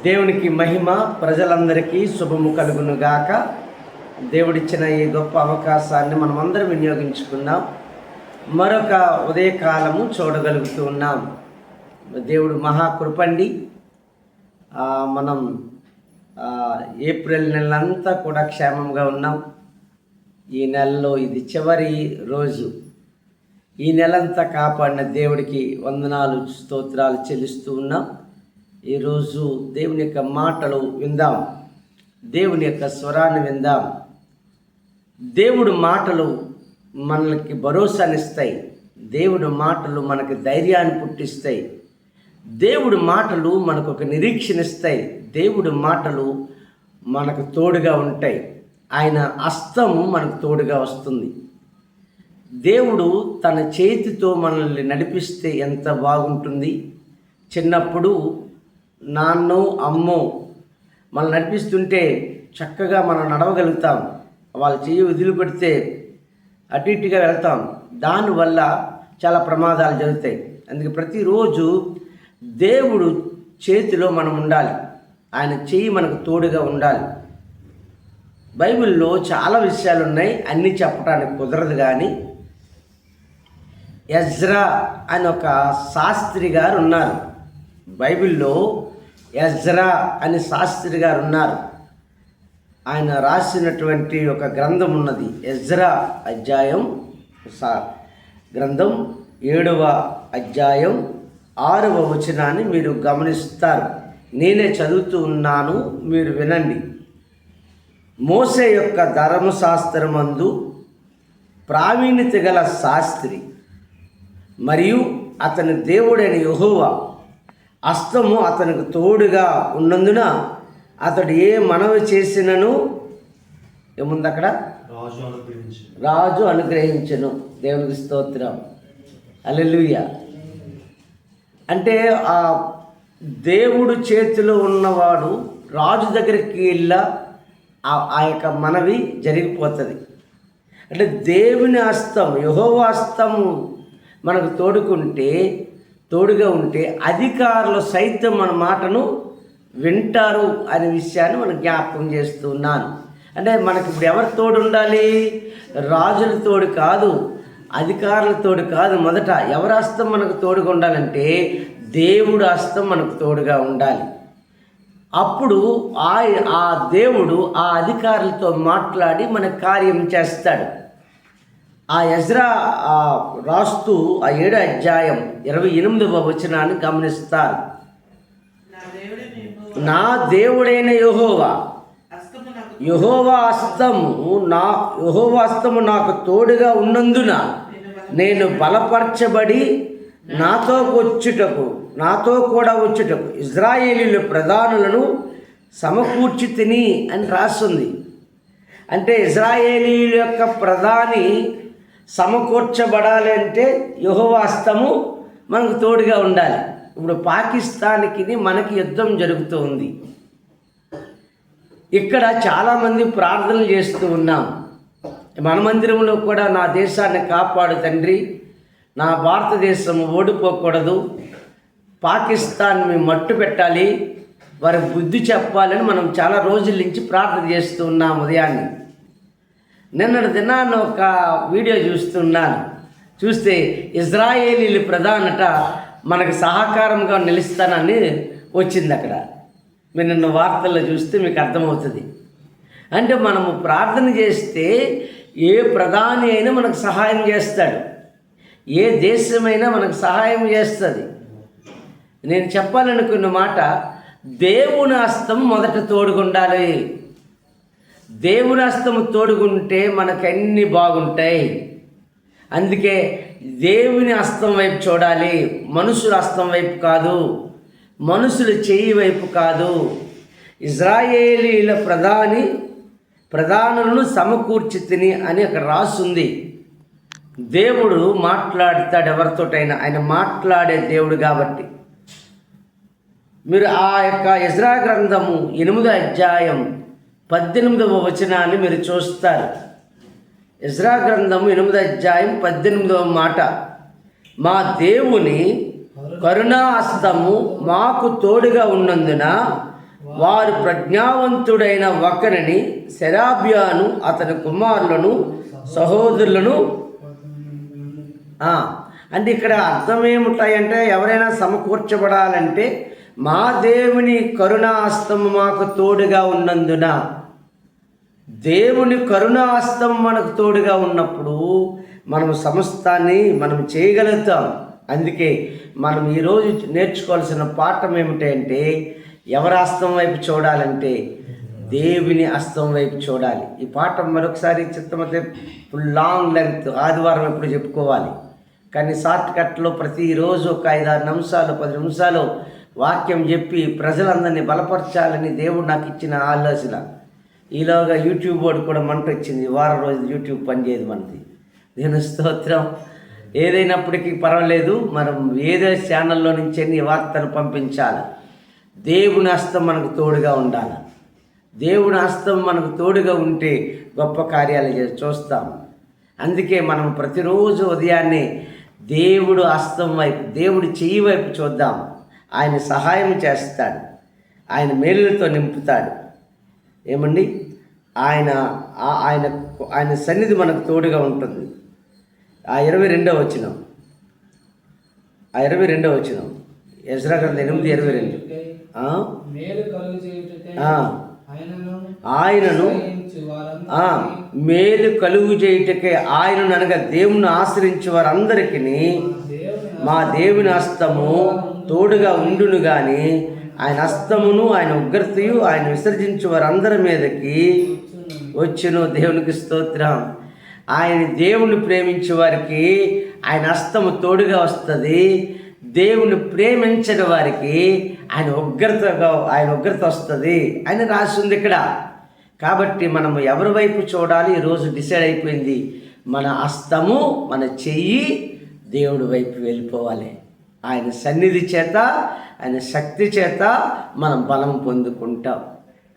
దేవునికి మహిమ, ప్రజలందరికీ శుభము కలుగును గాక. దేవుడిచ్చిన ఈ గొప్ప అవకాశాన్ని మనమందరం వినియోగించుకున్నాం. మరొక ఉదయకాలము చూడగలుగుతూ ఉన్నాం. దేవుడు మహాకృపండి. మనం ఏప్రిల్ నెలంతా కూడా క్షేమంగా ఉన్నాం. ఈ నెలలో ఇది చివరి రోజు. ఈ నెలంతా కాపాడిన దేవుడికి వందనాలు, స్తోత్రాలు చెల్లిస్తూ ఉన్నాం. ఈరోజు దేవుని యొక్క మాటలు విందాం, దేవుని యొక్క స్వరాన్ని విందాం. దేవుడు మాటలు మనకి భరోసానిస్తాయి. దేవుడు మాటలు మనకి ధైర్యాన్ని పుట్టిస్తాయి. దేవుడు మాటలు మనకు ఒక నిరీక్షణ ఇస్తాయి. దేవుడు మాటలు మనకు తోడుగా ఉంటాయి. ఆయన హస్తము మనకు తోడుగా వస్తుంది. దేవుడు తన చేతితో మనల్ని నడిపిస్తే ఎంత బాగుంటుంది. చిన్నప్పుడు నాన్నో అమ్మో మనం నడిపిస్తుంటే చక్కగా మనం నడవగలుగుతాం. వాళ్ళు చెయ్యి వదిలిపెడితే అటు ఇటుగా వెళ్తాం. దానివల్ల చాలా ప్రమాదాలు జరుగుతాయి. అందుకే ప్రతిరోజు దేవుడు చేతిలో మనం ఉండాలి. ఆయన చెయ్యి మనకు తోడుగా ఉండాలి. బైబిల్లో చాలా విషయాలు ఉన్నాయి, అన్నీ చెప్పడానికి కుదరదు. కానీ ఎజ్రా అని ఒక శాస్త్రి గారు ఉన్నారు. బైబిల్లో ఎజ్రా అని శాస్త్రి గారు ఉన్నారు. ఆయన రాసినటువంటి ఒక గ్రంథం ఉన్నది, ఎజ్రా గ్రంథం 7వ అధ్యాయం 6వ వచనాన్ని మీరు గమనిస్తారు. నేనే చదువుతూ ఉన్నాను, మీరు వినండి. మోసే యొక్క ధర్మశాస్త్రమందు ప్రావీణ్యత గల శాస్త్రి మరియు అతని దేవుడైన యెహోవా హస్తము అతనికి తోడుగా ఉన్నందున అతడు ఏ మనవి చేసినను ఏముంది అక్కడ, రాజు అనుగ్రహించను. దేవునికి స్తోత్రం, హల్లెలూయా. అంటే ఆ దేవుడు చేతిలో ఉన్నవాడు రాజు దగ్గరికి వెళ్ళా ఆ యొక్క మనవి జరిగిపోతుంది. అంటే దేవుని హస్తం, యెహోవా హస్తము మనకు తోడుగా ఉంటే అధికారులు సైతం మన మాటను వింటారు అనే విషయాన్ని మనం జ్ఞాపకం చేస్తున్నాను. అంటే మనకి ఇప్పుడు ఎవరి తోడు ఉండాలి? రాజుల తోడు కాదు, అధికారుల తోడు కాదు. మొదట ఎవరి హస్తం మనకు తోడుగా ఉండాలంటే దేవుడు హస్తం మనకు తోడుగా ఉండాలి. అప్పుడు ఆ దేవుడు ఆ అధికారులతో మాట్లాడి మన కార్యం చేస్తాడు. ఆ ఎజ్రా రాస్తూ ఆ 7వ అధ్యాయం 28వ వచనాన్ని గమనిస్తారు. నా దేవుడైన యెహోవా హస్తము నాకు తోడుగా ఉన్నందున నేను బలపరచబడి నాతో కూడా వచ్చుటకు ఇశ్రాయేలీయుల ప్రధానులను సమకూర్చి తిని అని రాస్తుంది. అంటే ఇశ్రాయేలీయుల యొక్క ప్రధాని సమకూర్చబడాలి అంటే యెహోవా హస్తము మనకు తోడుగా ఉండాలి. ఇప్పుడు పాకిస్తాన్కి మనకి యుద్ధం జరుగుతూ ఉంది. ఇక్కడ చాలామంది ప్రార్థనలు చేస్తూ ఉన్నాం. మన మందిరంలో కూడా నా దేశాన్ని కాపాడు తండ్రి, నా భారతదేశం ఓడిపోకూడదు, పాకిస్తాన్ని మట్టు పెట్టాలి, వారి బుద్ధి చెప్పాలని మనం చాలా రోజుల నుంచి ప్రార్థన చేస్తూ ఉన్నాం. ఉదయాన్నే నిన్నటి దినాన్ని ఒక వీడియో చూస్తే ఇజ్రాయేలీల ప్రధానట మనకు సహకారంగా నిలుస్తానని వచ్చింది. అక్కడ మీరు నిన్న వార్తల్లో చూస్తే మీకు అర్థమవుతుంది. అంటే మనము ప్రార్థన చేస్తే ఏ ప్రధాని అయినా మనకు సహాయం చేస్తాడు, ఏ దేశమైనా మనకు సహాయం చేస్తుంది. నేను చెప్పాలనుకున్న మాట, దేవుని హస్తం మొదట తోడుగుండాలి. దేవుని హస్తము తోడుగుంటే మనకన్నీ బాగుంటాయి. అందుకే దేవుని హస్తం వైపు చూడాలి, మనుషుల హస్తం వైపు కాదు, మనుషుల చెయ్యి వైపు కాదు. ఇశ్రాయేలీల ప్రధానులను సమకూర్చి తిని అని అక్కడ రాస్తుంది. దేవుడు మాట్లాడతాడు ఎవరితోటైనా, ఆయన మాట్లాడే దేవుడు కాబట్టి. మీరు ఆ యొక్క ఎజ్రా గ్రంథము 8వ అధ్యాయం 18వ వచనాన్ని మీరు చూస్తారు. ఎజ్రా గ్రంథము 8వ అధ్యాయం 18వ మాట, మా దేవుని కరుణాహస్తము మాకు తోడుగా ఉన్నందున వారు ప్రజ్ఞావంతుడైన ఒకరిని, సెరాబ్యాను అతని కుమారులను సహోదరులను. అంటే ఇక్కడ అర్థం ఏముంటాయంటే, ఎవరైనా సమకూర్చబడాలంటే మా దేవుని కరుణాహస్తము మాకు తోడుగా ఉన్నందున, దేవుని కరుణాహస్తం మనకు తోడుగా ఉన్నప్పుడు మనం సమస్తాన్ని మనం చేయగలుగుతాం. అందుకే మనం ఈరోజు నేర్చుకోవాల్సిన పాఠం ఏమిటంటే, ఎవరి హస్తం వైపు చూడాలంటే దేవుని హస్తం వైపు చూడాలి. ఈ పాఠం మరొకసారి చిత్తమైతే లాంగ్ లెంగ్త్ ఆదివారం ఎప్పుడు చెప్పుకోవాలి, కానీ షార్ట్ కట్లో ప్రతిరోజు ఒక 5-6 నిమిషాలు 10 నిమిషాలు వాక్యం చెప్పి ప్రజలందరినీ బలపరచాలని దేవుడు నాకు ఇచ్చిన ఆలోచన. ఈలోగా యూట్యూబ్ బోర్డు కూడా మంట వచ్చింది. వారం రోజులు యూట్యూబ్ పనిచేయదు మనది. నేను స్తోత్రం. ఏదైనప్పటికీ పర్వాలేదు, మనం ఏదో ఛానల్లో నుంచి అన్ని వార్తలు పంపించాలి. దేవుని హస్తం మనకు తోడుగా ఉండాలి. దేవుని హస్తం మనకు తోడుగా ఉంటే గొప్ప కార్యాలు చూస్తాం. అందుకే మనం ప్రతిరోజు ఉదయాన్నే దేవుడు హస్తం వైపు, దేవుడి చెయ్యి వైపు చూద్దాం. ఆయన సహాయం చేస్తాడు, ఆయన మేలులతో నింపుతాడు. ఏమండి, ఆయన ఆయన ఆయన సన్నిధి మనకు తోడుగా ఉంటుంది. 22వ వచనం, 22వ వచనం, ఎజ్రా గ్రంథం 8:22. ఆయనను మేలు కలుగు చేయుటకే ఆయనను అనగా దేవుని ఆశ్రయించే వారందరికీ మా దేవుని హస్తము తోడుగా ఉండును గాని ఆయన హస్తమును ఆయన ఉగ్రతయు ఆయన విసర్జించే వారందరి మీదకి వచ్చును. దేవునికి స్తోత్రం. ఆయన దేవుని ప్రేమించే వారికి ఆయన హస్తము తోడుగా వస్తుంది. దేవుని ప్రేమించని వారికి ఆయన ఉగ్రత వస్తుంది అని రాసింది ఇక్కడ. కాబట్టి మనము ఎవరి వైపు చూడాలి ఈరోజు డిసైడ్ అయిపోయింది. మన హస్తము, మన చెయ్యి దేవుడి వైపు వెళ్ళిపోవాలి. ఆయన సన్నిధి చేత, ఆయన శక్తి చేత మనం బలం పొందుకుంటాం.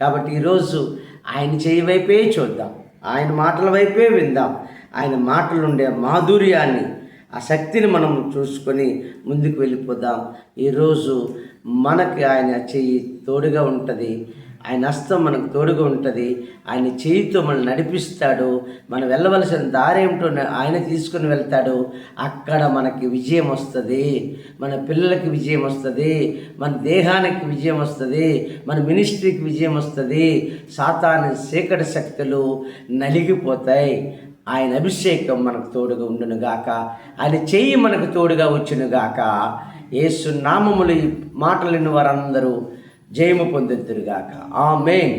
కాబట్టి ఈరోజు ఆయన చెయ్యి వైపే చూద్దాం, ఆయన మాటల వైపే విందాం. ఆయన మాటలుండే మాధుర్యాన్ని, ఆ శక్తిని మనం చూసుకొని ముందుకు వెళ్ళిపోదాం. ఈరోజు మనకి ఆయన చెయ్యి తోడుగా ఉంటుంది, ఆయన హస్తం మనకు తోడుగా ఉంటుంది. ఆయన చేయితో మనం నడిపిస్తాడు. మనం వెళ్ళవలసిన దారి ఏమిటో ఆయన తీసుకుని వెళ్తాడు. అక్కడ మనకి విజయం వస్తుంది, మన పిల్లలకి విజయం వస్తుంది, మన దేహానికి విజయం వస్తుంది, మన మినిస్ట్రీకి విజయం వస్తుంది. సాతాను చీకటి శక్తులు నలిగిపోతాయి. ఆయన అభిషేకం మనకు తోడుగా ఉండునుగాక, ఆయన చెయ్యి మనకు తోడుగా వచ్చునుగాక. యేసు నామములు ఈ మాటలను వారందరూ జయము పొందుదురుగాక. ఆమేన్.